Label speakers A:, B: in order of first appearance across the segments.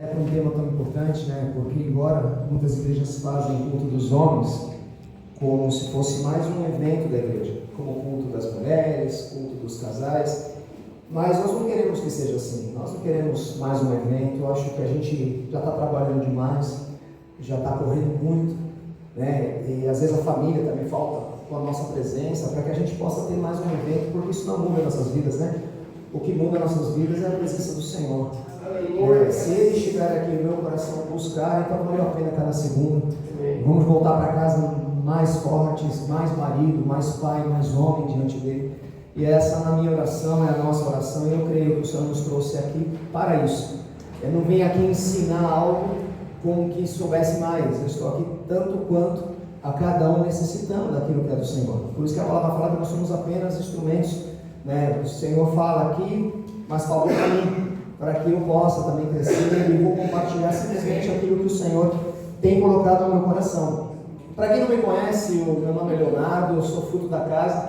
A: É um tema tão importante, né? Porque embora muitas igrejas fazem o culto dos homens como se fosse mais um evento da igreja, como o culto das mulheres, culto dos casais, mas nós não queremos que seja assim. Nós não queremos mais um evento. Eu acho que a gente já está trabalhando demais, já está correndo muito, né? E às vezes a família também falta com a nossa presença para que a gente possa ter mais um evento, porque isso não muda nossas vidas, né? O que muda nossas vidas é a presença do Senhor. Se Ele estiver aqui no meu coração buscar, então valeu a pena cada segundo. Vamos voltar para casa mais fortes, mais marido, mais pai, mais homem diante dele. E essa na minha oração é a nossa oração, e eu creio que o Senhor nos trouxe aqui para isso. Eu não vim aqui ensinar algo como que soubesse mais. Eu estou aqui tanto quanto a cada um necessitando daquilo que é do Senhor. Por isso que a palavra fala que nós somos apenas instrumentos, né? O Senhor fala aqui, mas falou para mim, para que eu possa também crescer e vou compartilhar simplesmente aquilo que o Senhor tem colocado no meu coração. Para quem não me conhece, o meu nome é Leonardo, eu sou fruto da casa.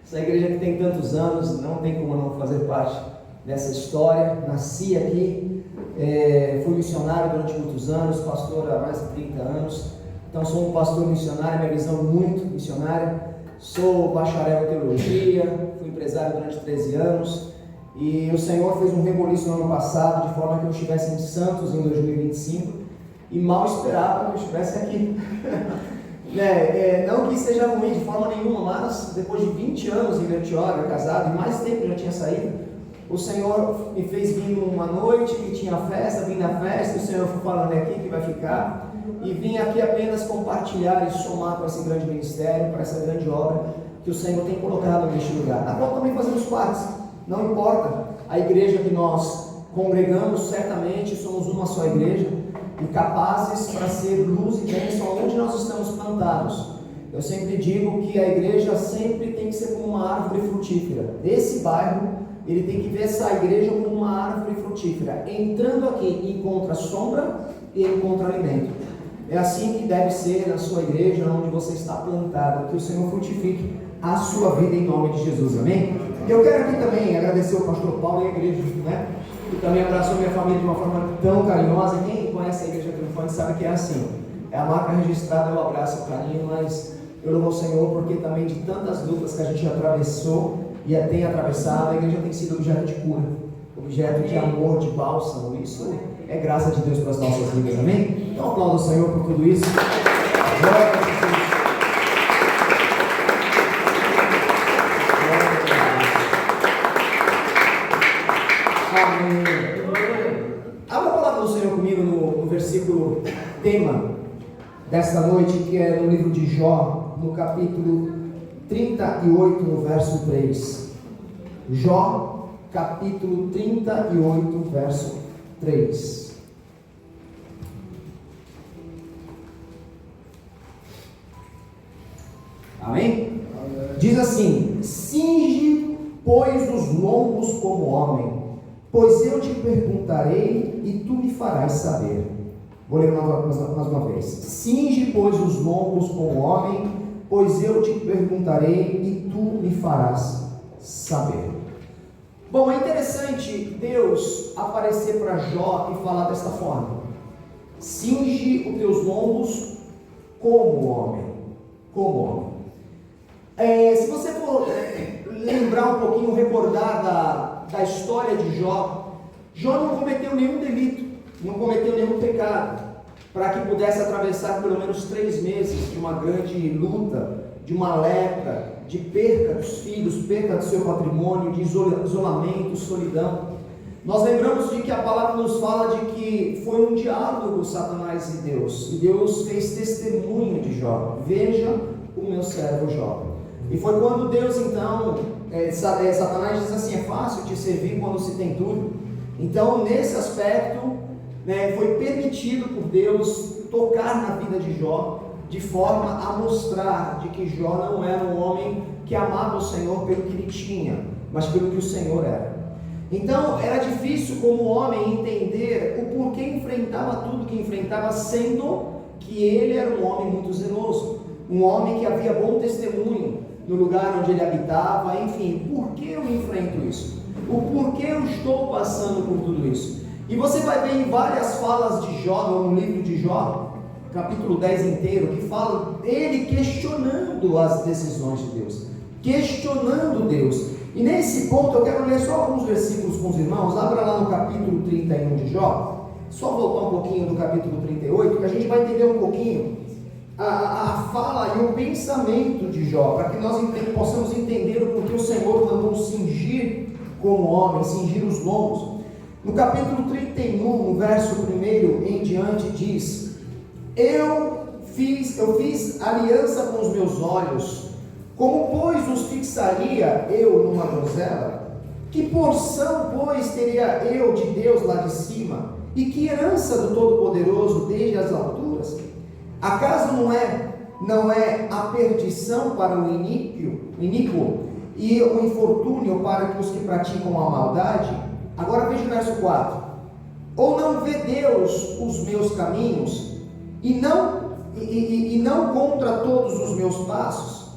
A: Essa igreja que tem tantos anos, não tem como não fazer parte dessa história. Nasci aqui, fui missionário durante muitos anos, pastor há mais de 30 anos. Então sou um pastor missionário, minha visão muito missionária. Sou bacharel em teologia, fui empresário durante 13 anos. E o Senhor fez um reboliço no ano passado, de forma que eu estivesse em Santos em 2025, e mal esperava que eu estivesse aqui. Não que seja ruim de forma nenhuma, mas depois de 20 anos em Bertioga, casado, e mais tempo já tinha saído, o Senhor me fez vir uma noite que tinha festa, vim na festa, o Senhor foi falando aqui que vai ficar, e vim aqui apenas compartilhar e somar para esse grande ministério, para essa grande obra que o Senhor tem colocado neste lugar. Na qual também fazemos parte. Não importa a igreja que nós congregamos, certamente somos uma só igreja e capazes para ser luz e bênção onde nós estamos plantados. Eu sempre digo que a igreja sempre tem que ser como uma árvore frutífera. Desse bairro, ele tem que ver essa igreja como uma árvore frutífera. Entrando aqui, encontra sombra e encontra alimento. É assim que deve ser na sua igreja, onde você está plantado, que o Senhor frutifique a sua vida em nome de Jesus, amém? E eu quero aqui também agradecer o pastor Paulo e a igreja, né? Que também abraçou minha família de uma forma tão carinhosa. Quem conhece a igreja triunfante sabe que é assim. É a marca registrada, eu abraço o carinho, mas eu louvo ao Senhor porque também de tantas lutas que a gente atravessou e tem atravessado, a igreja tem sido objeto de cura, objeto de amor, de bálsamo. Isso é graça de Deus para as nossas vidas, amém? Então aplauda o Senhor por tudo isso. Glória a Jesus. Abra a palavra do Senhor comigo no versículo tema desta noite, que é no livro de Jó, no capítulo 38, no verso 3. Jó, capítulo 38, verso 3. Amém? Diz assim: cinge, pois, os lombos como homem, pois eu te perguntarei e tu me farás saber. Vou ler mais uma vez. Cinge, pois, os lombos como homem, pois eu te perguntarei e tu me farás saber. Bom, é interessante Deus aparecer para Jó e falar desta forma: cinge os teus lombos como homem. Como homem. Se você for lembrar um pouquinho, recordar da história de Jó, Jó não cometeu nenhum delito, não cometeu nenhum pecado, para que pudesse atravessar pelo menos 3 meses de uma grande luta, de uma lepra, de perca dos filhos, perca do seu patrimônio, de isolamento, solidão. Nós lembramos de que a palavra nos fala de que foi um diálogo Satanás e Deus fez testemunho de Jó. Veja o meu servo Jó. E foi quando Deus então, Satanás diz assim: é fácil te servir quando se tem tudo. Então nesse aspecto, foi permitido por Deus tocar na vida de Jó, de forma a mostrar de que Jó não era um homem que amava o Senhor pelo que ele tinha, mas pelo que o Senhor era. Então era difícil como homem entender o porquê enfrentava tudo que enfrentava, sendo que ele era um homem muito zeloso, um homem que havia bom testemunho no lugar onde ele habitava. Enfim, por que eu enfrento isso? O porquê eu estou passando por tudo isso? E você vai ver em várias falas de Jó, no livro de Jó, capítulo 10 inteiro, que fala ele questionando as decisões de Deus, questionando Deus. E nesse ponto eu quero ler só alguns versículos com os irmãos. Abra lá no capítulo 31 de Jó, só voltar um pouquinho do capítulo 38, que a gente vai entender um pouquinho a fala e o pensamento de Jó, para que nós possamos entender o porquê o Senhor mandou cingir como homem, cingir os lombos. No capítulo 31, no verso 1 em diante, diz: Eu fiz aliança com os meus olhos, como pois os fixaria eu numa donzela? Que porção, pois, teria eu de Deus lá de cima? E que herança do Todo-Poderoso desde as alturas? Acaso não é a perdição para o iníquo e o infortúnio para os que praticam a maldade? Agora veja o verso 4. Ou não vê Deus os meus caminhos e não contra todos os meus passos?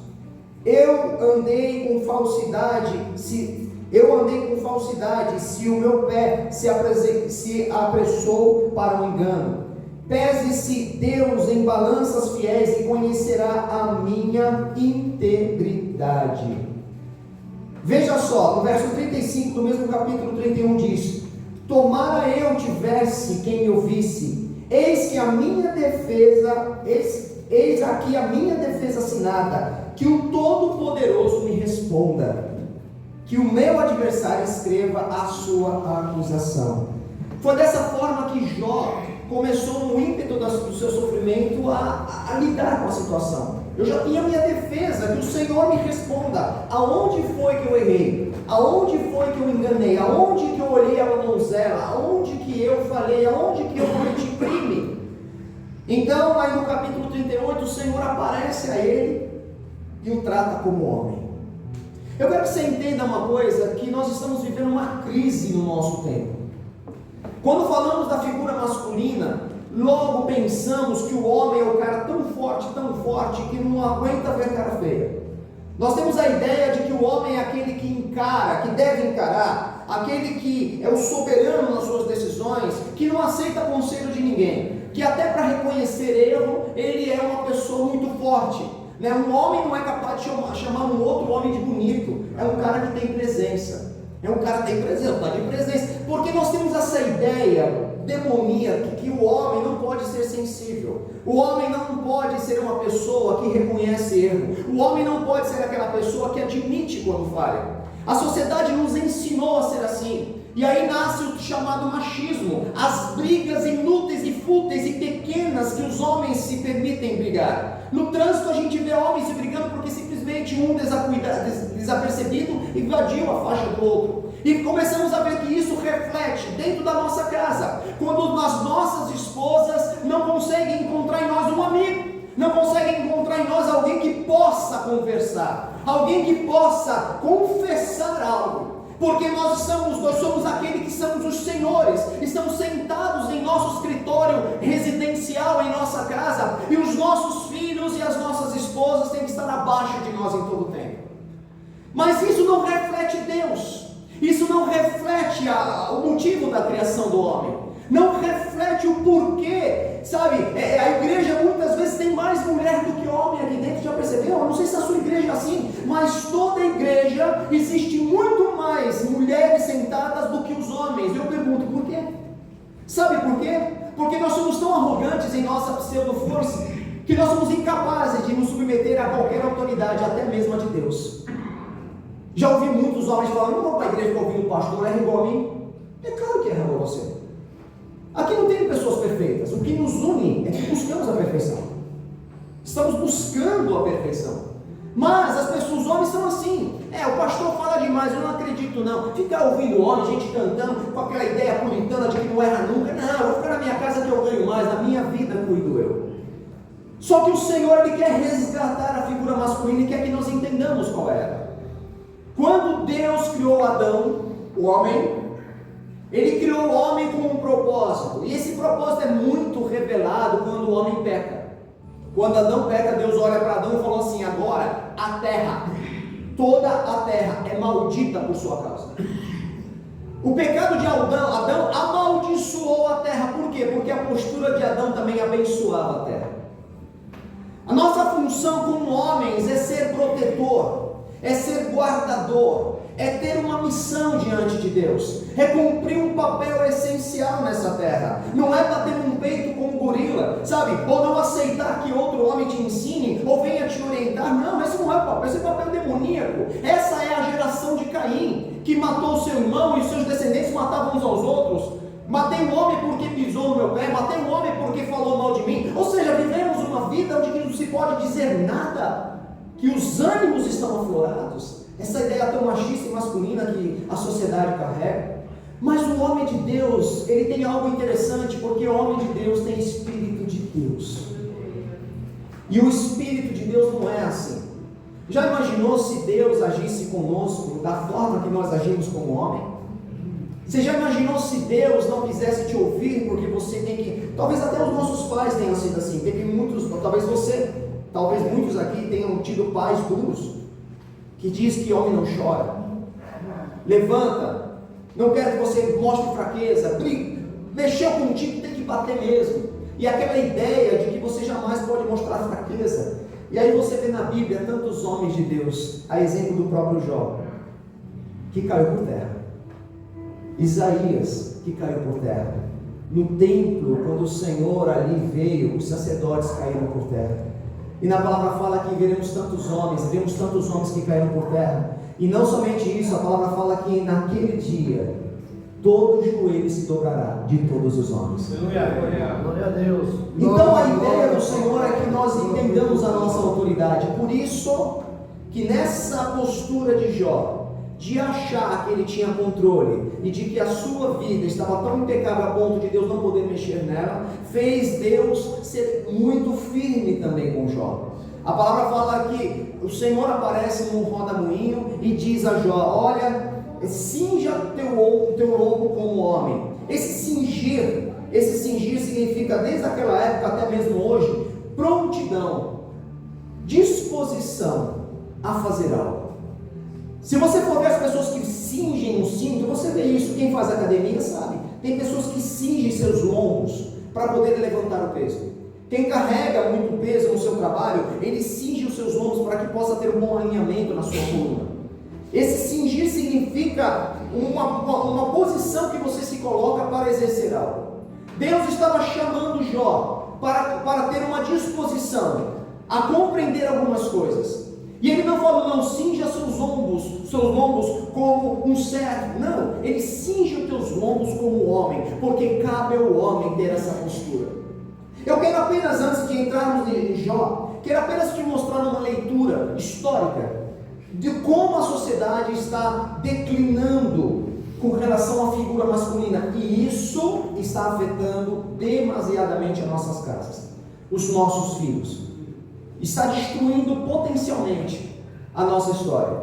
A: Eu andei com falsidade, se o meu pé se apressou para o engano. Pese-se Deus em balanças fiéis e conhecerá a minha integridade. Veja só, no verso 35 do mesmo capítulo 31 diz: Tomara eu tivesse quem me ouvisse, eis aqui a minha defesa assinada, que o Todo-Poderoso me responda, que o meu adversário escreva a sua acusação. Foi dessa forma que Jó começou no ímpeto do seu sofrimento a lidar com a situação. Eu já tinha minha defesa, que o Senhor me responda, aonde foi que eu errei, aonde foi que eu enganei, aonde que eu olhei a donzela, aonde que eu falei, aonde que eu cometi crime. Então, aí no capítulo 38, o Senhor aparece a ele e o trata como homem. Eu quero que você entenda uma coisa, que nós estamos vivendo uma crise no nosso tempo. Quando falamos da figura masculina, logo pensamos que o homem é o cara tão forte, que não aguenta ver cara feia. Nós temos a ideia de que o homem é aquele que encara, que deve encarar, aquele que é o soberano nas suas decisões, que não aceita conselho de ninguém, que até para reconhecer erro, ele é uma pessoa muito forte. Um homem não é capaz de chamar um outro homem de bonito, é um cara que tem presença. É um cara que tem presença, está de presença. Porque nós temos essa ideia demoníaca que o homem não pode ser sensível. O homem não pode ser uma pessoa que reconhece erro. O homem não pode ser aquela pessoa que admite quando falha. A sociedade nos ensinou a ser assim. E aí nasce o chamado machismo. As brigas inúteis e fúteis e pequenas que os homens se permitem brigar. No trânsito a gente vê homens se brigando porque simplesmente um desapercebido invadiu a faixa do outro. E começamos a ver que isso reflete dentro da nossa casa. Quando as nossas esposas não conseguem encontrar em nós um amigo, não conseguem encontrar em nós alguém que possa conversar, alguém que possa confessar algo. Porque nós somos aqueles que somos os senhores, estamos sentados em nosso escritório residencial, em nossa casa, e os nossos filhos e as nossas esposas têm que estar abaixo de nós em todo o tempo. Mas isso não reflete Deus, isso não reflete o motivo da criação do homem, não reflete o porquê, sabe? A igreja muitas vezes tem mais mulher do que homem aqui dentro, já percebeu? Eu não sei se a sua igreja é assim, mas toda igreja existe muito mais mulheres sentadas do que os homens. Eu pergunto, por quê? Sabe por quê? Porque nós somos tão arrogantes em nossa pseudo-força, que nós somos incapazes de nos submeter a qualquer autoridade, até mesmo a de Deus. Já ouvi muitos homens falando: não vou para a igreja para ouvir o pastor, é igual a mim. É claro que é igual a você. Aqui não tem pessoas perfeitas. O que nos une é que buscamos a perfeição. Estamos buscando a perfeição. Mas as pessoas, os homens são assim. O pastor fala demais, eu não acredito não. Ficar ouvindo o homem, gente cantando, com aquela ideia puritana de que não erra nunca. Não, eu vou ficar na minha casa que eu ganho mais, na minha vida cuido eu. Só que o Senhor, Ele quer resgatar a figura masculina e quer que nós entendamos qual era. Quando Deus criou Adão, o homem, Ele criou o homem com um propósito, e esse propósito é muito revelado quando o homem peca. Quando Adão peca, Deus olha para Adão e falou assim: agora a terra, toda a terra é maldita por sua causa.
B: O pecado de Adão amaldiçoou a terra. Por quê? Porque a postura de Adão também abençoava a terra. A nossa função como homens é ser protetor, é ser guardador, é ter uma missão diante de Deus, é cumprir um papel essencial nessa terra. Não é bater num peito como um gorila, sabe? Ou não aceitar que outro homem te ensine, ou venha te orientar. Não, esse não é o papel, esse é o papel demoníaco. Essa é a geração de Caim, que matou o seu irmão e os seus descendentes matavam uns aos outros. Matei um homem porque pisou no meu pé, matei um homem porque falou mal de mim. Ou seja, vivemos uma vida onde não se pode dizer nada, que os ânimos estão aflorados. Essa ideia tão machista e masculina que a sociedade carrega. Mas o homem de Deus, ele tem algo interessante, porque o homem de Deus tem Espírito de Deus. E o Espírito de Deus não é assim. Já imaginou se Deus agisse conosco da forma que nós agimos como homem? Você já imaginou se Deus não quisesse te ouvir, porque você tem que... Talvez até os nossos pais tenham sido assim. Teve muitos, talvez muitos aqui tenham tido pais duros, que diz que homem não chora. Levanta, não quero que você mostre fraqueza, briga, mexeu contigo, tem que bater mesmo. E aquela ideia de que você jamais pode mostrar fraqueza. E aí você vê na Bíblia tantos homens de Deus, a exemplo do próprio Jó, que caiu por terra. Isaías, que caiu por terra. No templo, quando o Senhor ali veio, os sacerdotes caíram por terra. E na palavra fala que vemos tantos homens que caíram por terra. E não somente isso, a palavra fala que naquele dia, todo joelho se dobrará de todos os homens.
C: Glória a Deus.
B: Então a ideia do Senhor é que nós entendamos a nossa autoridade. Por isso que nessa postura de Jó, de achar que ele tinha controle e de que a sua vida estava tão impecável a ponto de Deus não poder mexer nela, fez Deus ser muito firme também com Jó. A palavra fala que o Senhor aparece num roda-moinho e diz a Jó: olha, cinja teu lombo como homem. Esse cingir significa, desde aquela época até mesmo hoje, prontidão, disposição a fazer algo. Se você for ver as pessoas que cingem um cinto, você vê isso, quem faz academia sabe. Tem pessoas que cingem seus lombos para poder levantar o peso. Quem carrega muito peso no seu trabalho, ele cinge os seus lombos para que possa ter um bom alinhamento na sua coluna. Esse cingir significa uma posição que você se coloca para exercer algo. Deus estava chamando Jó para ter uma disposição a compreender algumas coisas. E ele não falou: não, cinja seus lombos como um servo. Não, ele cinge os teus lombos como um homem, porque cabe ao homem ter essa postura. Eu quero apenas, antes de entrarmos em Jó, quero apenas te mostrar uma leitura histórica de como a sociedade está declinando com relação à figura masculina. E isso está afetando demasiadamente as nossas casas, os nossos filhos. Está destruindo potencialmente a nossa história.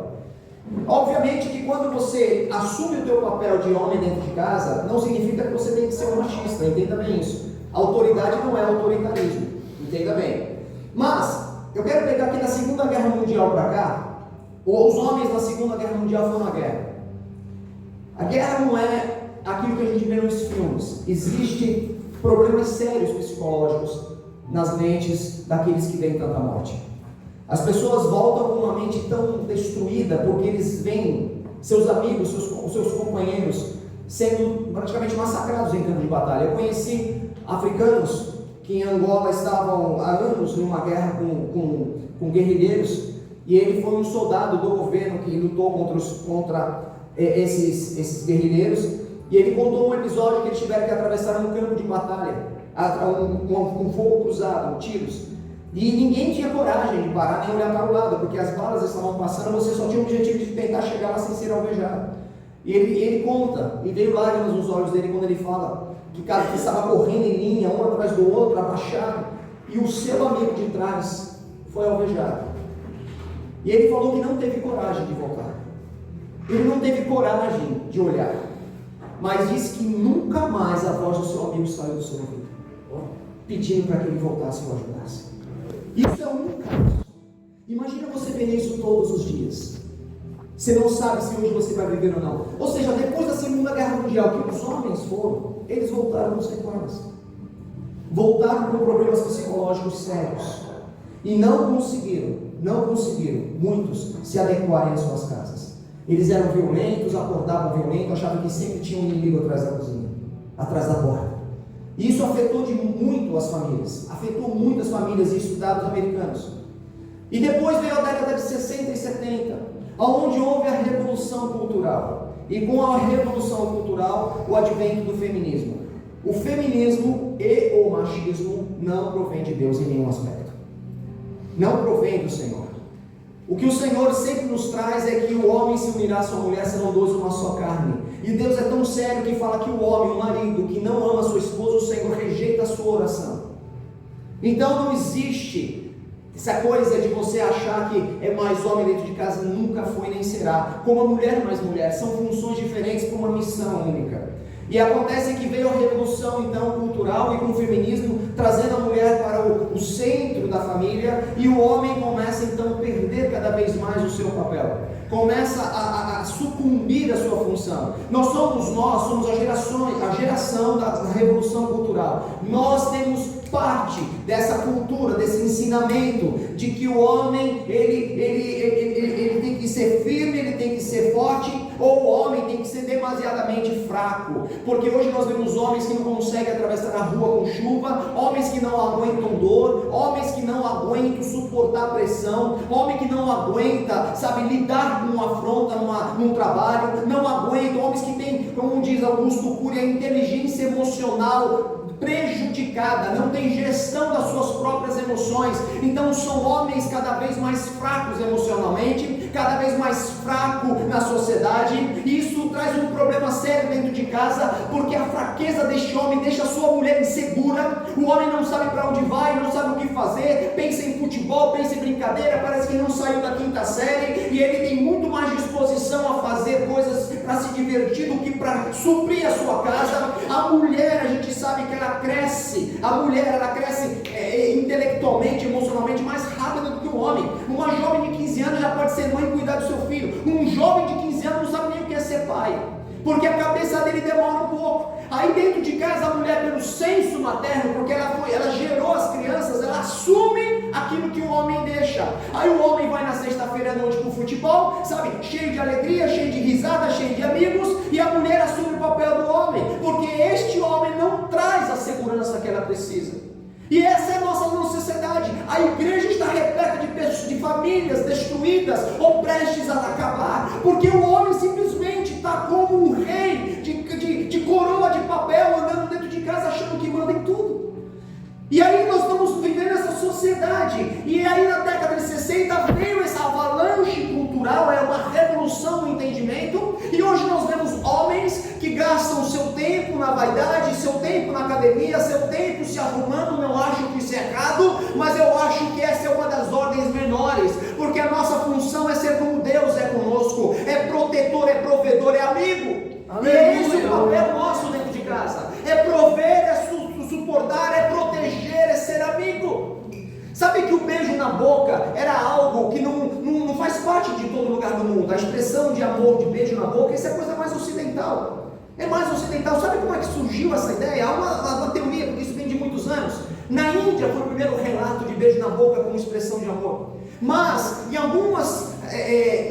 B: Obviamente que quando você assume o teu papel de homem dentro de casa, não significa que você tem que ser um machista, entenda bem isso. Autoridade não é autoritarismo, entenda bem. Mas, eu quero pegar aqui na Segunda Guerra Mundial para cá, os homens na Segunda Guerra Mundial foram à guerra. A guerra não é aquilo que a gente vê nos filmes. Existem problemas sérios psicológicos nas mentes daqueles que veem tanta morte. As pessoas voltam com uma mente tão destruída porque eles veem seus amigos, seus companheiros sendo praticamente massacrados em campo de batalha. Eu conheci africanos que em Angola estavam há anos numa guerra com guerrilheiros, e ele foi um soldado do governo que lutou contra esses guerrilheiros, e ele contou um episódio que eles tiveram que atravessar um campo de batalha com fogo cruzado, tiros, e ninguém tinha coragem de parar nem olhar para o lado, porque as balas estavam passando. Você só tinha o objetivo de tentar chegar lá sem ser alvejado. E ele conta, e veio lágrimas nos olhos dele quando ele fala que cada que estava correndo em linha, um atrás do outro, abaixado, e o seu amigo de trás foi alvejado. E ele falou que não teve coragem de voltar, ele não teve coragem de olhar, mas disse que nunca mais a voz do seu amigo saiu do seu ouvido, pedindo para que ele voltasse e o ajudasse. Isso é um caso. Imagina você ver isso todos os dias. Você não sabe se hoje você vai viver ou não. Ou seja, depois da Segunda Guerra Mundial, que os homens foram, eles voltaram com sequelas. Voltaram com problemas psicológicos sérios. E não conseguiram, muitos, se adequarem às suas casas. Eles eram violentos, acordavam violentos, achavam que sempre tinha um inimigo atrás da cozinha, atrás da porta. E isso afetou muito as famílias, isso dados americanos. E depois veio a década de 60 e 70, onde houve a Revolução Cultural. E com a Revolução Cultural, o advento do feminismo. O feminismo e o machismo não provém de Deus em nenhum aspecto. Não provém do Senhor. O que o Senhor sempre nos traz é que o homem se unirá à sua mulher, serão dois uma só carne. E Deus é tão sério que fala que o homem, o marido, que não ama sua esposa, o Senhor rejeita a sua oração. Então não existe essa coisa de você achar que é mais homem dentro de casa, nunca foi nem será. Como a mulher mais mulher, são funções diferentes para uma missão única. E acontece que veio a revolução então cultural e com o feminismo, trazendo a mulher para o centro da família, e o homem começa então a perder cada vez mais o seu papel, começa a sucumbir à sua função. Nós somos a geração da revolução cultural. Nós temos parte dessa cultura, desse ensinamento de que o homem ele tem que ser firme, ele tem que ser forte, ou o homem tem que ser demasiadamente fraco, porque hoje nós vemos homens que não conseguem atravessar a rua com chuva, homens que não aguentam dor, homens que não aguentam suportar pressão, homem que não aguenta, lidar com uma afronta num trabalho, não aguentam, homens que têm, como diz Augusto Cury, a inteligência emocional prejudicada, não tem gestão das suas próprias emoções. Então são homens cada vez mais fracos emocionalmente, cada vez mais fracos na sociedade, e isso traz um problema sério dentro de casa, porque a fraqueza deste homem deixa a sua mulher insegura. O homem não sabe para onde vai, não sabe o que fazer, pensa em futebol, pensa em brincadeira, parece que não saiu da quinta série, e ele tem muito mais disposição a fazer coisas para se divertir do que para suprir a sua casa. A mulher, a gente sabe que ela cresce intelectualmente, emocionalmente mais rápido do que o homem. Uma jovem de 15 anos já pode ser mãe e cuidar do seu filho. Um jovem de 15 anos não sabe nem o que é ser pai, porque a cabeça dele demora um pouco. Aí dentro de casa a mulher, pelo senso materno, porque ela gerou as crianças, ela assume aquilo que o homem deixa. Aí o homem vai na sexta-feira à noite pro futebol, cheio de alegria, cheio de risada, cheio de amigos, e a mulher assume o papel do homem, porque este homem não traz a segurança que ela precisa. E essa é a nossa sociedade. A igreja está repleta de famílias destruídas ou prestes a acabar, porque o homem simplesmente está como um rei de coroa de papel, andando dentro de casa achando que manda em tudo. E aí nós estamos vivendo essa sociedade. E aí na década de 60 veio essa avalanche cultural, é uma revolução no entendimento. E hoje nós vemos homens que gastam seu tempo na vaidade, seu tempo na academia, seu tempo se arrumando. Não acho que isso é errado, mas eu acho que essa é uma das ordens menores, porque a nossa função é ser como Deus é conosco, é protetor, é provedor, é amigo. Aleluia. E é esse o papel nosso dentro de casa, é prover, é suportar, é proteger, é ser amigo. Sabe que o beijo na boca era algo que não faz parte de todo lugar do mundo. A expressão de amor, de beijo na boca, isso é coisa mais ocidental. É mais ocidental. Sabe como é que surgiu essa ideia? Há uma teoria, porque isso vem de muitos anos. Na Índia foi o primeiro relato de beijo na boca como expressão de amor. Mas em algumas,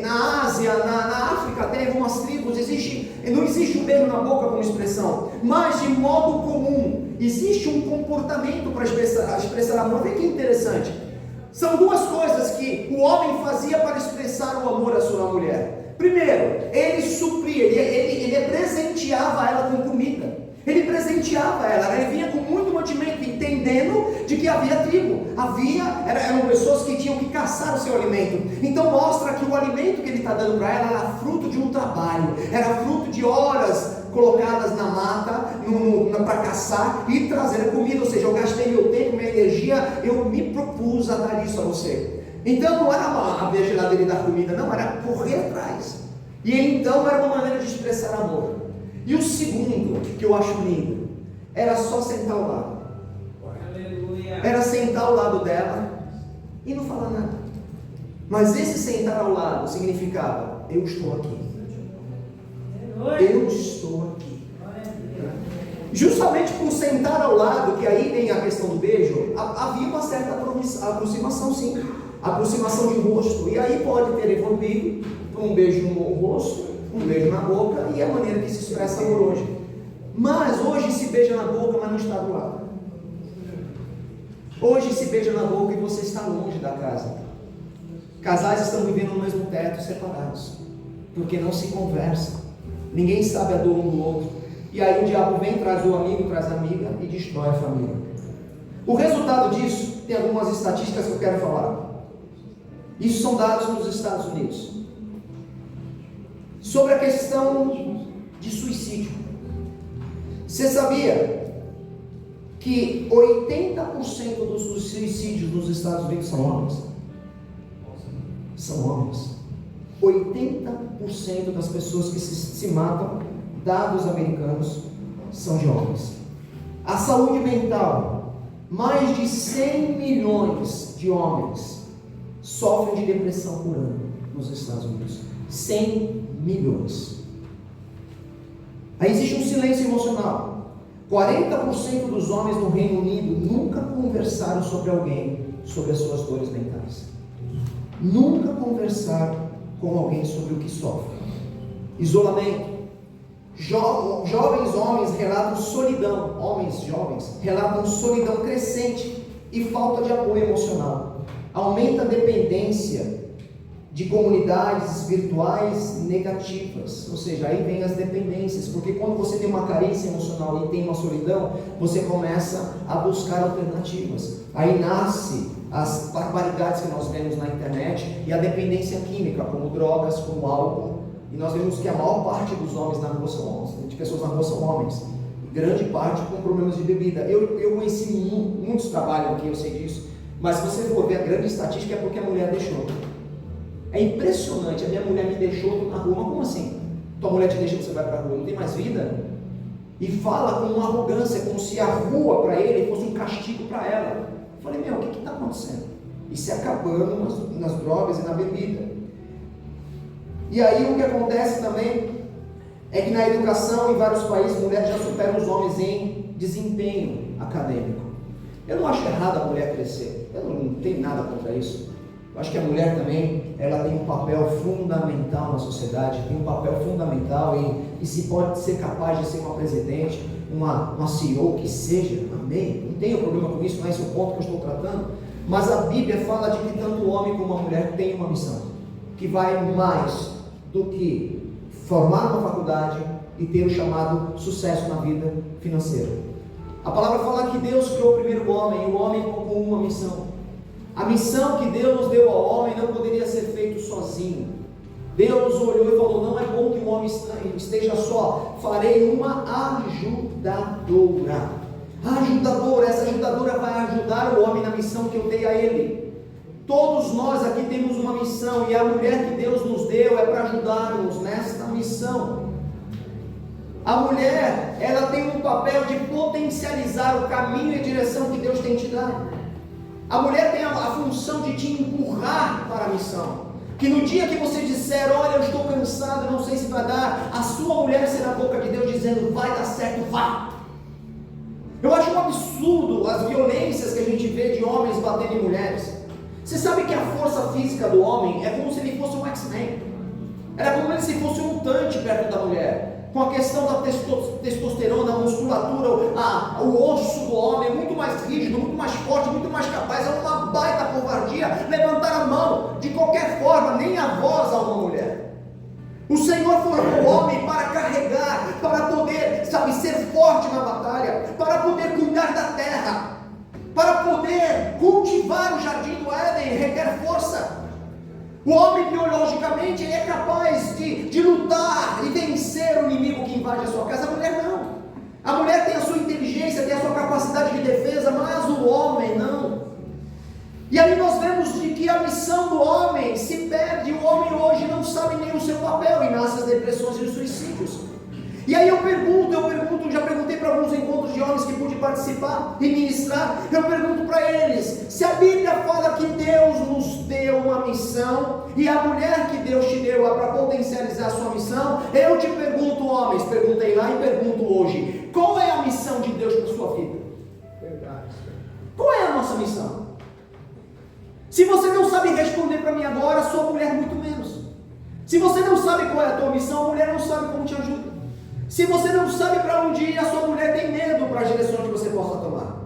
B: na Ásia, na África, até em algumas tribos, não existe o beijo na boca como expressão, mas de modo comum existe um comportamento para expressar amor. Vê que interessante. São duas coisas que o homem fazia para expressar o amor à sua mulher. Primeiro, ele supria, ele presenteava ela com comida. Ele presenteava ela, ele vinha com muito mantimento, entendendo de que havia tribo, eram pessoas que tinham que caçar o seu alimento. Então mostra que o alimento que ele está dando para ela era fruto de um trabalho, era fruto de horas colocadas na mata para caçar e trazer a comida. Ou seja, eu gastei meu tempo, minha energia, eu me propus a dar isso a você. Então não era abrir a geladeira e dar comida, não, era correr atrás. E então era uma maneira de expressar amor. E o segundo, que eu acho lindo, era só sentar ao lado. Aleluia. Era sentar ao lado dela e não falar nada. Mas esse sentar ao lado significava: eu estou aqui. Eu estou aqui. Justamente por sentar ao lado, que aí vem a questão do beijo, havia uma certa aproximação, sim. Aproximação de rosto. E aí pode ter evoluído para um beijo no rosto, um beijo na boca, e é a maneira que se expressa por hoje. Mas hoje se beija na boca, mas não está do lado. Hoje se beija na boca e você está longe da casa. Casais estão vivendo no mesmo teto, separados, porque não se conversam. Ninguém sabe a dor um do outro. E aí o diabo vem, traz o amigo, traz a amiga e destrói a família. O resultado disso, tem algumas estatísticas que eu quero falar. Isso são dados nos Estados Unidos. Sobre a questão de suicídio. Você sabia que 80% dos suicídios nos Estados Unidos são homens? São homens. 80% das pessoas que se matam, dados americanos, são de homens. A saúde mental, mais de 100 milhões de homens sofrem de depressão por ano nos Estados Unidos. 100 milhões. Aí existe um silêncio emocional. 40% dos homens no Reino Unido nunca conversaram sobre alguém, sobre as suas dores mentais. Nunca conversaram com alguém sobre o que sofre. Isolamento. Jovens homens relatam solidão. Homens jovens relatam solidão crescente e falta de apoio emocional. Aumenta a dependência de comunidades virtuais negativas. Ou seja, aí vem as dependências. Porque quando você tem uma carência emocional e tem uma solidão, você começa a buscar alternativas. Aí nasce as barbaridades que nós vemos na internet e a dependência química, como drogas, como álcool. E nós vemos que a maior parte dos homens na rua são homens, de pessoas na rua são homens, e grande parte com problemas de bebida. Eu conheci muitos trabalham aqui, eu sei disso, mas se você for ver a grande estatística é porque a mulher deixou. É impressionante, a minha mulher me deixou na rua. Mas como assim? Tua mulher te deixa e você vai para a rua, não tem mais vida? E fala com uma arrogância, como se a rua para ele fosse um castigo para ela. Eu falei, meu, o que está acontecendo? E se acabando nas drogas e na bebida. E aí o que acontece também é que na educação, em vários países, mulheres já superam os homens em desempenho acadêmico. Eu não acho errado a mulher crescer, eu não tenho nada contra isso. Eu acho que a mulher também, ela tem um papel fundamental na sociedade, tem um papel fundamental e se pode ser capaz de ser uma presidente, uma CEO, que seja, amém, não tenho problema com isso, não é esse o ponto que eu estou tratando, mas a Bíblia fala de que tanto o homem como a mulher tem uma missão, que vai mais do que formar uma faculdade e ter o chamado sucesso na vida financeira. A palavra fala que Deus criou o primeiro homem, e o homem com uma missão. A missão que Deus deu ao homem não poderia ser feita sozinho. Deus olhou e falou, não é bom que o homem esteja só, farei uma ajudadora. Essa ajudadora vai ajudar o homem na missão que eu dei a ele. Todos nós aqui temos uma missão, e a mulher que Deus nos deu é para ajudar-nos nesta missão. A mulher, ela tem um papel de potencializar o caminho e a direção que Deus tem te dado. A mulher tem a função de te empurrar para a missão. Que no dia que você disser, olha, eu estou cansado, não sei se vai dar, a sua mulher será a boca de Deus dizendo, vai dar certo, vá. Eu acho um absurdo as violências que a gente vê de homens batendo em mulheres. Você sabe que a força física do homem é como se ele fosse um X-Men. Era como se fosse um mutante perto da mulher. Com a questão da testosterona, a musculatura, o osso do homem é muito mais rígido, muito mais forte, muito mais capaz. É uma baita covardia levantar a mão de qualquer forma, nem a voz a uma mulher. O Senhor formou o homem para carregar, para poder, ser forte na batalha, para poder cuidar da terra, para poder cultivar o jardim do Éden, requer força. O homem, biologicamente, ele é capaz de lutar e vencer o inimigo que invade a sua casa. A mulher não. A mulher tem a sua inteligência, tem a sua capacidade de defesa, mas o homem não. E aí nós vemos de que a missão do homem se perde. O homem hoje não sabe nem o seu papel e nasce as depressões e os suicídios. E aí eu pergunto, já perguntei para alguns encontros de homens que pude participar e ministrar, eu pergunto para eles, se a Bíblia fala que Deus nos deu uma missão, e a mulher que Deus te deu é para potencializar a sua missão, eu te pergunto, homens, perguntei lá e pergunto hoje, qual é a missão de Deus para a sua vida?
C: Verdade.
B: Qual é a nossa missão? Se você não sabe responder para mim agora, sua mulher muito menos. Se você não sabe qual é a tua missão, a mulher não sabe como te ajuda. Se você não sabe para onde ir, a sua mulher tem medo para as direções que você possa tomar.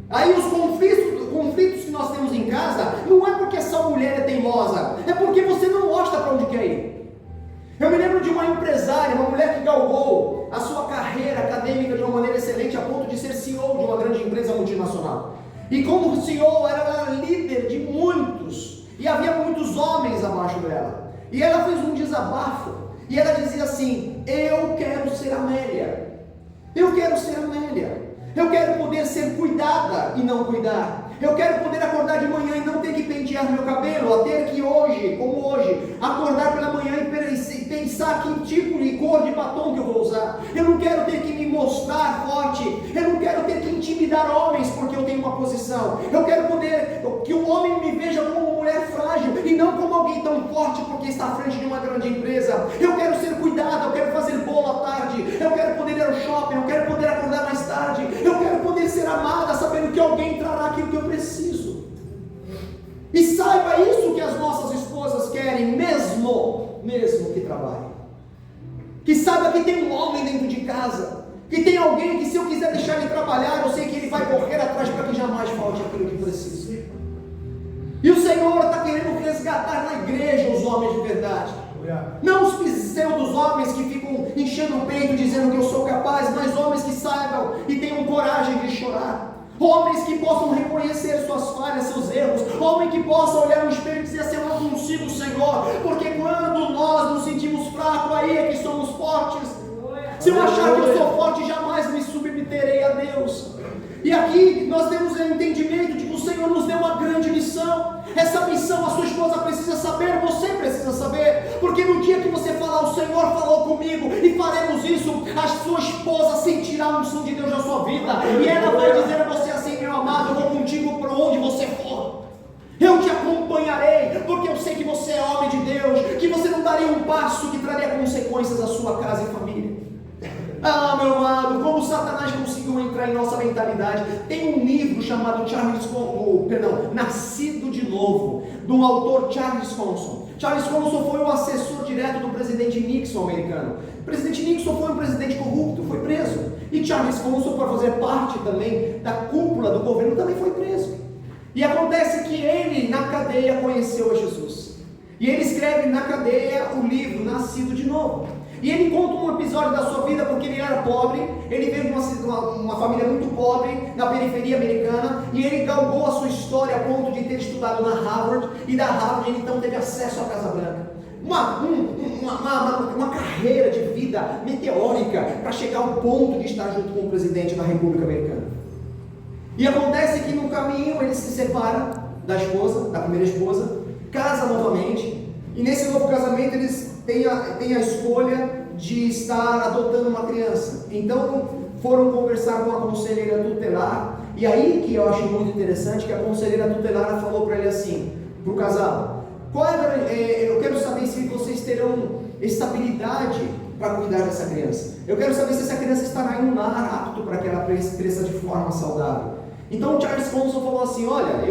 B: Aí os conflitos que nós temos em casa, não é porque essa mulher é teimosa, é porque você não mostra para onde quer ir. Eu me lembro de uma empresária, uma mulher que galgou a sua carreira acadêmica de uma maneira excelente, a ponto de ser CEO de uma grande empresa multinacional. E como CEO, ela era líder de muitos, e havia muitos homens abaixo dela. E ela fez um desabafo, e ela dizia assim: eu quero ser Amélia, eu quero ser Amélia, eu quero poder ser cuidada e não cuidar, eu quero poder acordar de manhã e não ter que pentear meu cabelo, a ter que hoje, como hoje, acordar pela manhã e pensar que tipo e cor de batom que eu vou usar. Eu não quero ter que me mostrar forte, eu não quero ter que intimidar homens porque eu tenho uma posição. Eu quero poder que o homem me veja como uma mulher frágil e não como alguém tão forte porque está à frente de uma grande empresa. Eu quero ser cuidada, eu quero fazer bolo à tarde, eu quero poder ir ao shopping, eu quero poder acordar mais tarde, eu quero poder ser amada sabendo que alguém trará aquilo que eu preciso. E saiba isso que as nossas esposas querem, mesmo que trabalhem. Que saiba que tem um homem dentro de casa, que tem alguém que, se eu quiser deixar ele trabalhar, eu sei que ele vai correr atrás para que jamais falte aquilo que precisa. E o Senhor está querendo resgatar na igreja os homens de verdade. Não os pseudos homens que ficam enchendo o peito dizendo que eu sou capaz, mas homens que saibam e tenham coragem de chorar. Homens que possam reconhecer suas falhas, seus erros. Homem que possa olhar no espelho e dizer assim: eu não consigo, Senhor. Porque quando nós nos sentimos fracos, aí é que somos fortes. Se eu achar que eu sou forte, jamais me submeterei a Deus. E aqui nós temos o entendimento de que o Senhor nos deu uma grande missão. Essa missão a sua esposa precisa saber, você precisa saber. Porque no dia que você falar, o Senhor falou comigo e faremos isso, a sua esposa sentirá a unção de Deus na sua vida. E ela vai dizer a você assim: meu amado, eu vou contigo para onde você for. Eu te acompanharei, porque eu sei que você é homem de Deus, que você não daria um passo que traria consequências à sua casa e família. Ah, meu amado, como Satanás conseguiu entrar em nossa mentalidade. Tem um livro chamado Nascido de Novo, do autor Charles Colson. Charles Colson foi o assessor direto do presidente Nixon americano. O presidente Nixon foi um presidente corrupto, foi preso. E Charles Colson, para fazer parte também da cúpula do governo, também foi preso. E acontece que ele, na cadeia, conheceu a Jesus. E ele escreve na cadeia o livro Nascido de Novo. E ele conta um episódio da sua vida, porque ele era pobre, ele veio de uma família muito pobre, na periferia americana, e ele galgou a sua história a ponto de ter estudado na Harvard, e da Harvard ele então teve acesso à Casa Branca. Uma carreira de vida meteórica para chegar ao ponto de estar junto com o presidente da República Americana. E acontece que no caminho ele se separa da esposa, da primeira esposa, casa novamente, e nesse novo casamento eles têm a escolha de estar adotando uma criança. Então foram conversar com a conselheira tutelar, e aí que eu acho muito interessante, que a conselheira tutelar falou para ele assim, para o casal: eu quero saber se vocês terão estabilidade para cuidar dessa criança. Eu quero saber se essa criança estará em um lar apto para que ela cresça de forma saudável. Então o Charles Colson falou assim: olha,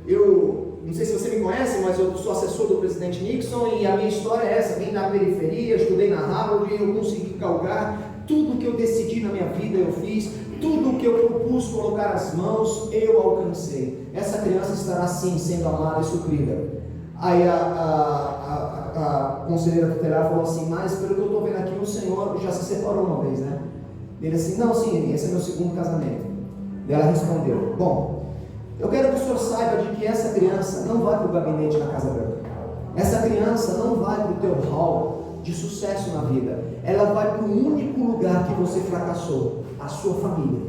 B: eu não sei se você me conhece, mas eu sou assessor do presidente Nixon e a minha história é essa: vim da periferia, estudei na Harvard e eu consegui galgar tudo que eu decidi na minha vida, eu fiz, tudo que eu propus colocar as mãos, eu alcancei. Essa criança estará sim sendo amada e suprida. Aí a conselheira tutelar falou assim: mas pelo que eu estou vendo aqui, o senhor já se separou uma vez, né? Ele assim: não, sim, esse é meu segundo casamento. E ela respondeu: bom, eu quero que o senhor saiba de que essa criança não vai para o gabinete na Casa Branca. Essa criança não vai para o teu hall de sucesso na vida. Ela vai para o único lugar que você fracassou, a sua família.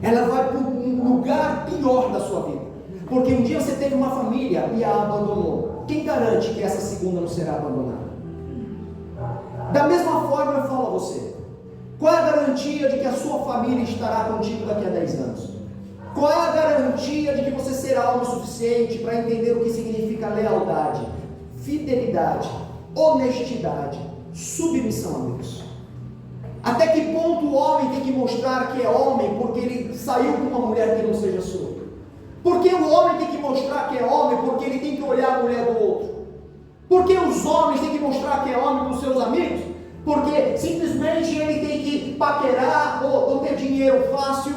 B: Ela vai para um lugar pior da sua vida. Porque um dia você teve uma família e a abandonou. Quem garante que essa segunda não será abandonada? Da mesma forma eu falo a você, qual é a garantia de que a sua família estará contigo daqui a 10 anos? Qual é a garantia de que você será homem suficiente para entender o que significa lealdade, fidelidade, honestidade, submissão a Deus? Até que ponto o homem tem que mostrar que é homem porque ele saiu com uma mulher que não seja sua? Porque o homem tem que mostrar que é homem porque ele tem que olhar a mulher do outro? Porque os homens têm que mostrar que é homem para os seus amigos? Porque simplesmente ele tem que paquerar ou ter dinheiro fácil?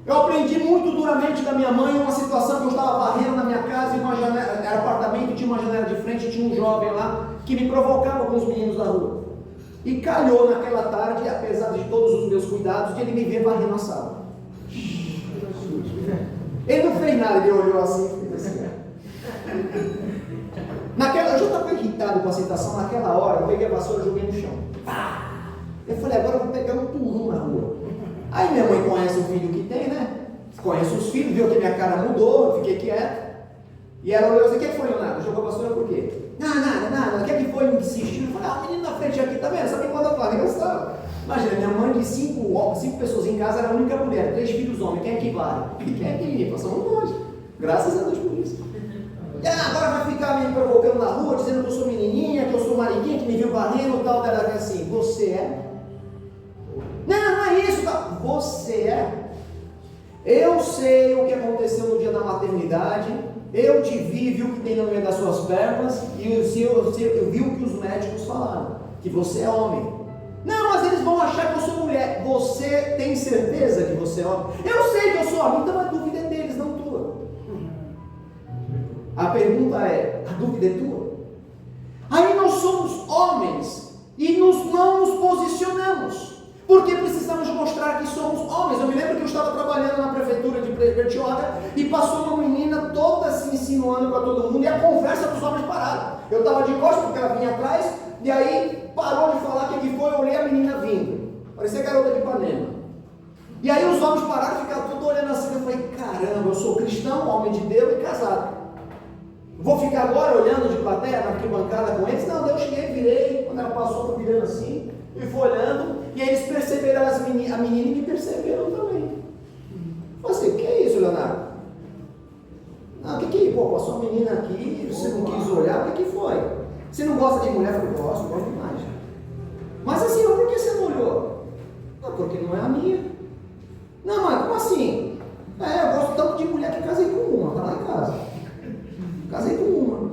B: Eu aprendi muito duramente da minha mãe uma situação que eu estava varrendo na minha casa, em uma janela, era apartamento, tinha uma janela de frente, tinha um jovem lá que me provocava com os meninos da rua. E calhou naquela tarde, apesar de todos os meus cuidados, de ele me ver varrendo a sala. Ele não fez nada, ele olhou assim e fez assim. Eu já estava irritado com a situação, naquela hora eu peguei a vassoura e joguei no chão. Eu falei, agora eu vou pegar um turrão na rua. Aí minha mãe conhece o filho que tem, né? Conhece os filhos, viu que minha cara mudou, eu fiquei quieto. E ela olhou assim, o que foi, Leonardo? Jogou a vassoura por quê? Nada, o que foi? Me insistiu. Eu falei, o menino na frente aqui, tá vendo? Sabe quando eu falo? Gostava. Imagina, minha mãe de 5 pessoas em casa era a única mulher, 3 filhos homens, quem é que vale? Quem é que ia? Passamos longe. Graças a Deus por isso. E agora vai ficar me provocando na rua, dizendo que eu sou menininha, que eu sou mariquinha, que me viu varrendo e tal, assim, você é? Não é isso, tá? Você é? Eu sei o que aconteceu no dia da maternidade, eu te vi o que tem no meio das suas pernas, e eu vi o que os médicos falaram, que você é homem. Não, mas eles vão achar que eu sou mulher. Você tem certeza que você é homem? Eu sei que eu sou homem, então a dúvida é deles, não tua. A pergunta é, a dúvida é tua? Aí nós somos homens e não nos posicionamos, porque precisamos mostrar que somos homens. Eu me lembro que eu estava trabalhando na prefeitura de Bertioga e passou uma menina toda se insinuando para todo mundo e a conversa dos homens pararam. Eu estava de costas porque ela vinha atrás e aí parou de falar o que foi, eu olhei a menina vindo. Parecia garota de Ipanema. E aí os homens pararam e ficaram tudo olhando assim. Eu falei, caramba, eu sou cristão, homem de Deus e casado. Vou ficar agora olhando de plateia na arquibancada com eles? Não, eu cheguei, virei, quando ela passou, eu fui virando assim, e fui olhando, e aí eles perceberam, a menina e me perceberam também. Eu falei assim, o que é isso, Leonardo? Não, o que é? Pô, passou uma menina aqui, você não quis olhar, o que foi? Você não gosta de mulher? Eu falei, gosto demais. Mas assim, por que você não olhou? Não, porque não é a minha. Não, mas como assim? Eu gosto tanto de mulher que casei com uma, tá lá em casa. Casei com uma.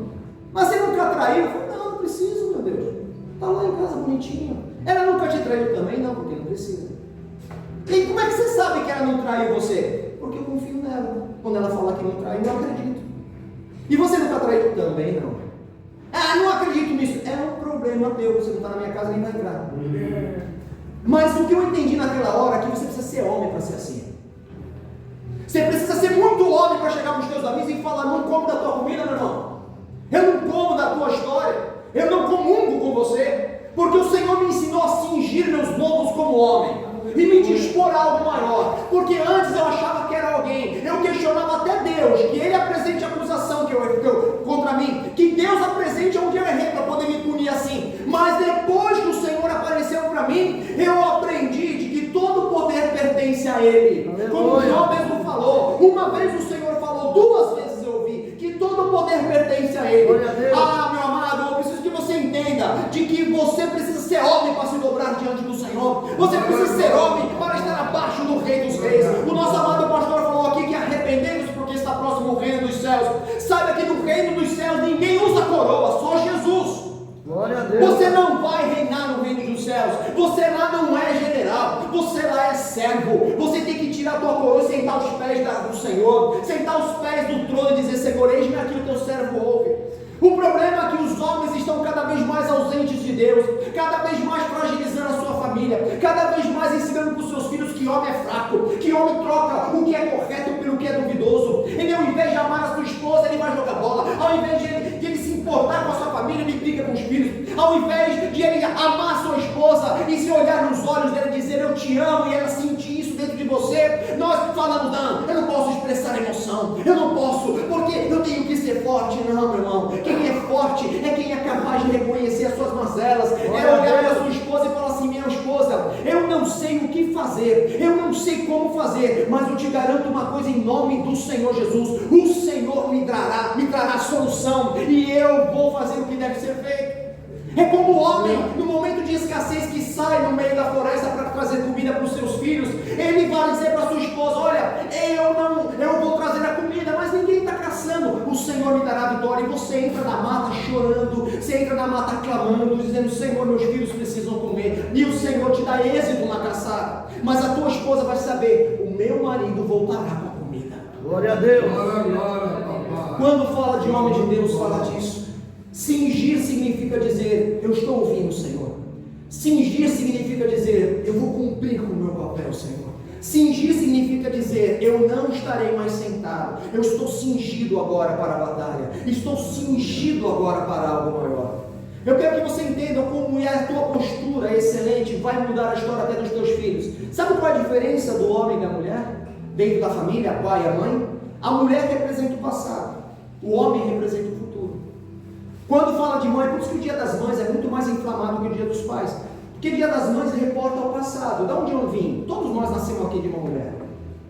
B: Mas você nunca traiu? Eu falei, não preciso, meu Deus. Está lá em casa bonitinha. Ela nunca te traiu também? Não, porque não precisa. E como é que você sabe que ela não traiu você? Porque eu confio nela. Quando ela fala que não traiu, eu acredito. E você nunca traiu também? Não. Não acredito nisso. É um problema teu. Você não está na minha casa, nem vai entrar. Mas o que eu entendi naquela hora é que você precisa ser homem para ser assim. Você precisa ser muito homem para chegar para os teus amigos e falar, não como da tua comida, meu irmão. Eu não como da tua história. Eu não comungo com você. Porque o Senhor me ensinou a cingir meus lombos como homem. E me dispor a algo maior. Porque antes eu achava que era alguém. Eu questionava até Deus. Que Ele apresente a acusação contra mim. Que Deus apresente onde eu errei para poder me punir assim. Mas depois que o Senhor apareceu para mim, eu aprendi de que todo o poder pertence a Ele. Como o Jó mesmo falou. Uma vez o Senhor falou, 2 vezes eu ouvi. Que todo o poder pertence a Ele. Meu amado, eu preciso que você entenda de que você precisa ser homem para se dobrar diante do Senhor. Você precisa ser homem para estar abaixo do Rei dos Reis. O nosso amado pastor falou aqui que arrependemos porque está próximo o reino dos céus. Saiba que no reino dos céus ninguém usa coroa, só Jesus.
C: Glória a Deus.
B: Você não vai reinar no reino dos céus. Você lá não é general. Você lá é servo. Você tem que tirar a tua coroa e sentar aos pés do Senhor. Sentar aos pés do trono e dizer, Senhor, eis-me aqui, o teu servo ouve. O problema é que os homens estão cada vez mais ausentes de Deus, cada vez mais fragilizando a sua família, cada vez mais ensinando para os seus filhos que homem é fraco, que homem troca o que é correto pelo que é duvidoso. Ele, ao invés de amar a sua esposa, ele vai jogar bola. Ao invés de ele se importar com a sua família, ele briga com os filhos. Ao invés de ele amar a sua esposa e se olhar nos olhos dela e dizer eu te amo e ela sentir isso dentro de você, nós falamos, não, eu não posso expressar expressar emoção, eu não posso, porque eu tenho que ser forte. Não, meu irmão, quem é forte é quem é capaz de reconhecer as suas mazelas, é olhar para a sua esposa e falar assim: minha esposa, eu não sei o que fazer, eu não sei como fazer, mas eu te garanto uma coisa em nome do Senhor Jesus: o Senhor me trará solução, e eu vou fazer o que deve ser feito. É como o homem, no momento de escassez, que sai no meio da floresta para trazer comida para os seus filhos. Ele vai dizer para sua esposa: olha, eu vou trazer a comida, mas ninguém está caçando, o Senhor me dará a vitória. E você entra na mata chorando, você entra na mata clamando, dizendo: Senhor, meus filhos precisam comer, e o Senhor te dá êxito na caçada. Mas a tua esposa vai saber: o meu marido voltará com a comida.
C: Glória a Deus.
B: Quando fala de homem de Deus, fala disso. Cingir significa dizer: eu estou ouvindo, Senhor. Cingir significa dizer: eu vou cumprir com o meu papel, Senhor. Cingir significa dizer: eu não estarei mais sentado, eu estou cingido agora para a batalha, estou cingido agora para algo maior. Eu quero que você entenda como é a tua postura excelente, vai mudar a história até dos teus filhos. Sabe qual é a diferença do homem e da mulher? Dentro da família, a pai e a mãe? A mulher representa o passado, o homem representa o futuro. Quando fala de mãe, por isso que o dia das mães é muito mais inflamado que o dia dos pais. Porque o dia das mães reporta ao passado. De onde eu vim? Todos nós nascemos aqui de uma mulher.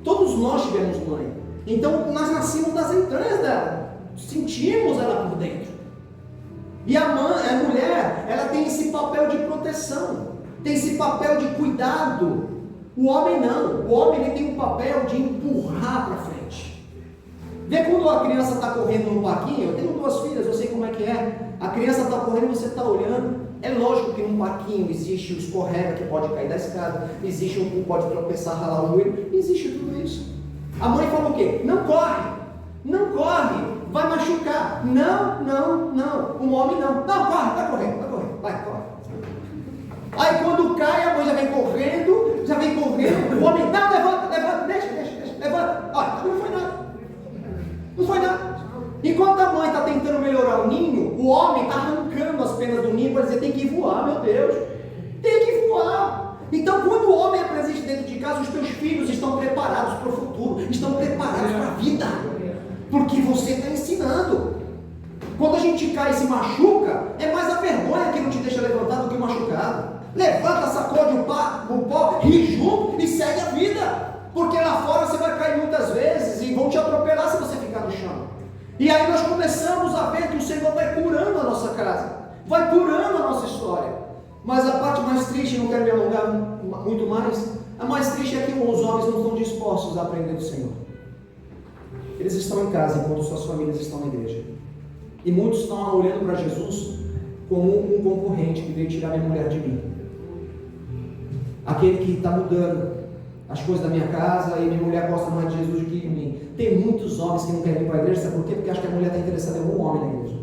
B: Todos nós tivemos mãe. Então nós nascemos das entranhas dela. Sentimos ela por dentro. E a mulher, ela tem esse papel de proteção. Tem esse papel de cuidado. O homem não. O homem ele tem um papel de empurrar para frente. Vê quando a criança está correndo no parquinho. Eu tenho 2 filhas, eu sei como é que é. A criança está correndo e você está olhando. É lógico que num parquinho existe o escorrega que pode cair da escada, existe um que pode tropeçar, ralar o joelho, existe tudo isso. A mãe fala o quê? Não corre, não corre, vai machucar. Não, não, não. O homem não. Não, corre, vai correr, vai, corre. Aí quando cai, a mãe já vem correndo, o homem, não, levanta, deixa, levanta. Olha, não foi nada. Não foi nada. Enquanto a mãe está tentando melhorar o ninho, o homem está arrancando as penas do ninho para dizer: tem que voar, meu Deus, tem que voar. Então, quando o homem é presente dentro de casa, os teus filhos estão preparados para o futuro, estão preparados para a vida, porque você está ensinando. Quando a gente cai e se machuca, é mais a vergonha que não te deixa levantar do que o machucado. Levanta, sacode o pó, ri junto e segue a vida. Porque lá fora você vai cair muitas vezes e vão te atropelar se você ficar no chão. E aí nós começamos a ver que o Senhor vai curando a nossa casa, vai curando a nossa história. Mas a parte mais triste, não quero me alongar muito mais, a mais triste é que os homens não estão dispostos a aprender do Senhor. Eles estão em casa enquanto suas famílias estão na igreja. E muitos estão olhando para Jesus como um concorrente que veio tirar minha mulher de mim. Aquele que está mudando as coisas da minha casa e minha mulher gosta mais de Jesus do que de mim. Tem muitos homens que não querem ir para a igreja, sabe por quê? Porque acha que a mulher está interessada em algum homem na igreja.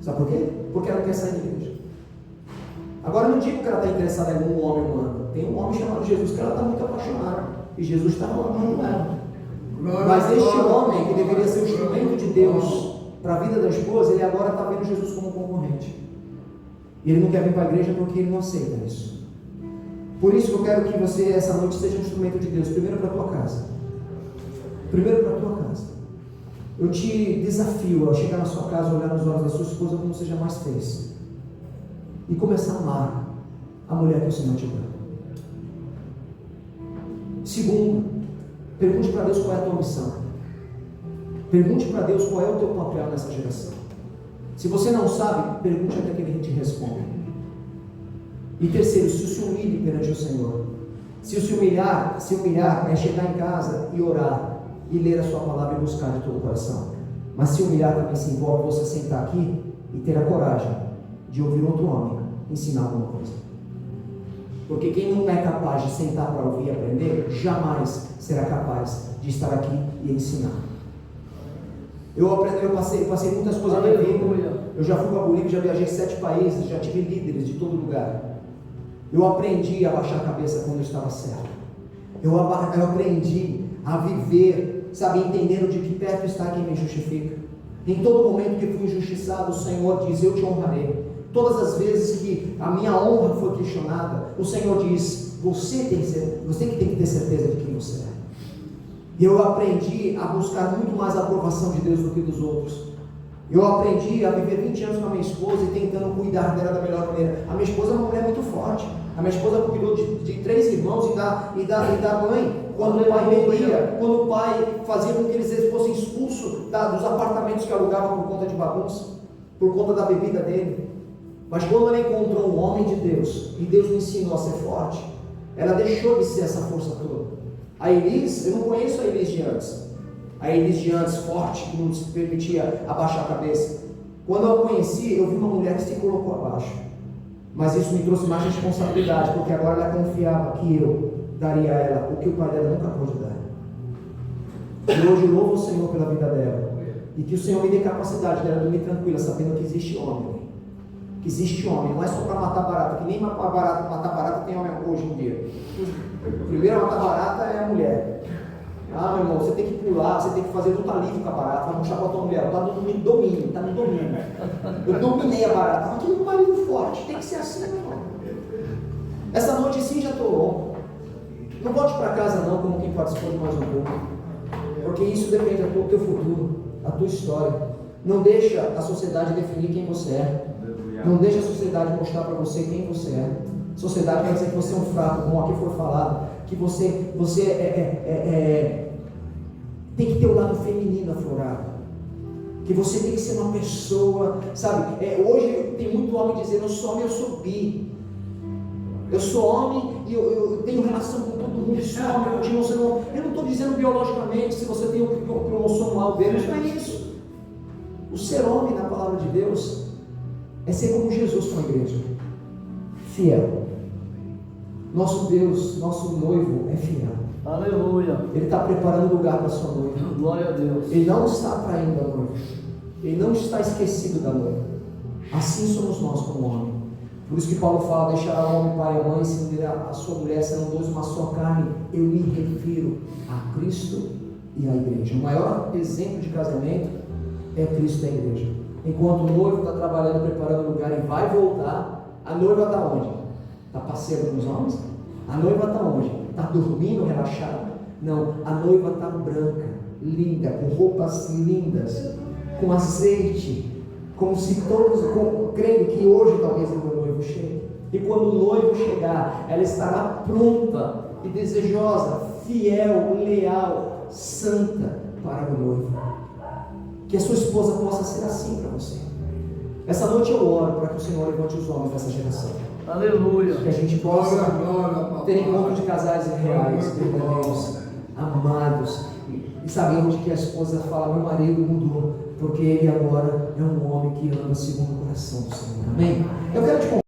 B: Sabe por quê? Porque ela não quer sair da igreja. Agora, eu não digo que ela está interessada em algum homem humano. Tem um homem chamado Jesus que ela está muito apaixonada. E Jesus está falando com ela. Mas este homem, que deveria ser o instrumento de Deus para a vida da esposa, ele agora está vendo Jesus como concorrente. E ele não quer vir para a igreja porque ele não aceita isso. Por isso que eu quero que você, essa noite, seja um instrumento de Deus, primeiro para a tua casa. Primeiro para a tua casa. Eu te desafio a chegar na sua casa, olhar nos olhos da sua esposa como você jamais fez. E começar a amar a mulher que o Senhor te dá. Segundo, pergunte para Deus qual é a tua missão. Pergunte para Deus qual é o teu papel nessa geração. Se você não sabe, pergunte até que Ele te responda. E terceiro, se humilhe perante o Senhor. Se humilhar é chegar em casa e orar, e ler a sua palavra e buscar de todo o coração. Mas se humilhar também se envolve você sentar aqui e ter a coragem de ouvir outro homem ensinar alguma coisa. Porque quem não é capaz de sentar para ouvir e aprender, jamais será capaz de estar aqui e ensinar. Eu passei muitas coisas na minha vida. Eu já fui para a Bolívia, já viajei 7 países, já tive líderes de todo lugar. Eu aprendi a baixar a cabeça quando eu estava certo. Eu aprendi a viver, sabe, entendendo de que perto está quem me justifica. Em todo momento que fui injustiçado, o Senhor diz: eu te honrarei. Todas as vezes que a minha honra foi questionada, o Senhor diz: você que tem que ter certeza de quem você é. E eu aprendi a buscar muito mais a aprovação de Deus do que dos outros. Eu aprendi a viver 20 anos com a minha esposa e tentando cuidar dela da melhor maneira. A minha esposa é uma mulher muito forte. A minha esposa cuidou de 3 irmãos e da mãe. Quando o pai bebia, quando o pai fazia com que eles fossem expulsos dos apartamentos que alugavam por conta de bagunça, por conta da bebida dele. Mas quando ela encontrou um homem de Deus, e Deus me ensinou a ser forte, ela deixou de ser essa força toda. A Elis, eu não conheço a Elis de antes. A Elis de antes, forte, que não se permitia abaixar a cabeça. Quando eu a conheci, eu vi uma mulher que se colocou abaixo. Mas isso me trouxe mais responsabilidade, porque agora ela confiava que eu daria a ela o que o pai dela nunca pôde dar. E hoje eu louvo o Senhor pela vida dela. E que o Senhor me dê capacidade dela dormir tranquila, sabendo que existe homem. Que existe homem, não é só para matar barata, que nem matar barata tem homem hoje em dia. O primeiro a matar barata é a mulher. Ah, meu irmão, você tem que pular, você tem que fazer luta livre com a barata, vai mostrar para a tua mulher, está no domínio, está no domínio. Eu dominei a barata, mas aquele marido forte, tem que ser assim, meu irmão. Essa noite sim já estou longo. Não volte para casa não, como quem participou de mais um pouco. Porque isso depende do teu futuro, da tua história. Não deixa a sociedade definir quem você é. Não deixa a sociedade mostrar para você quem você é. A sociedade vai dizer que você é um fraco, como aqui foi falado, que você tem que ter o lado feminino aflorado, que você tem que ser uma pessoa, sabe? Hoje tem muito homem dizendo: eu sou homem, eu sou bi. Eu sou homem e eu tenho relação com todo mundo, eu sou homem, eu continuo sendo homem. Eu não estou dizendo biologicamente se você tem o cromossomo A ou B, mas não é isso. O ser homem na palavra de Deus é ser como Jesus com a igreja, fiel. Nosso Deus, nosso noivo é fiel.
C: Aleluia.
B: Ele está preparando lugar para a sua noiva.
C: Glória a Deus.
B: Ele não está traindo a noiva. Ele não está esquecido da noiva. Assim somos nós como homem. Por isso que Paulo fala: deixará o homem pai e a mãe, se unirá a sua mulher, serão dois uma só carne. Eu me refiro a Cristo e à igreja. O maior exemplo de casamento é Cristo e a igreja. Enquanto o noivo está trabalhando, preparando o lugar e vai voltar, a noiva está onde? Está passeando com os homens? A noiva está onde? Está dormindo, relaxada? Não, a noiva está branca, linda, com roupas lindas, com azeite, como se todos, crendo que hoje talvez o meu noivo chegue. E quando o noivo chegar, ela estará pronta e desejosa, fiel, leal, santa para o noivo. Que a sua esposa possa ser assim para você. Essa noite eu oro para que o Senhor levante os homens dessa geração.
C: Aleluia.
B: Que a gente possa ter encontro de casais reais, verdadeiros, amados. E sabemos que a esposa fala: meu marido mudou, porque ele agora é um homem que ama segundo o coração do Senhor. Amém? Eu quero te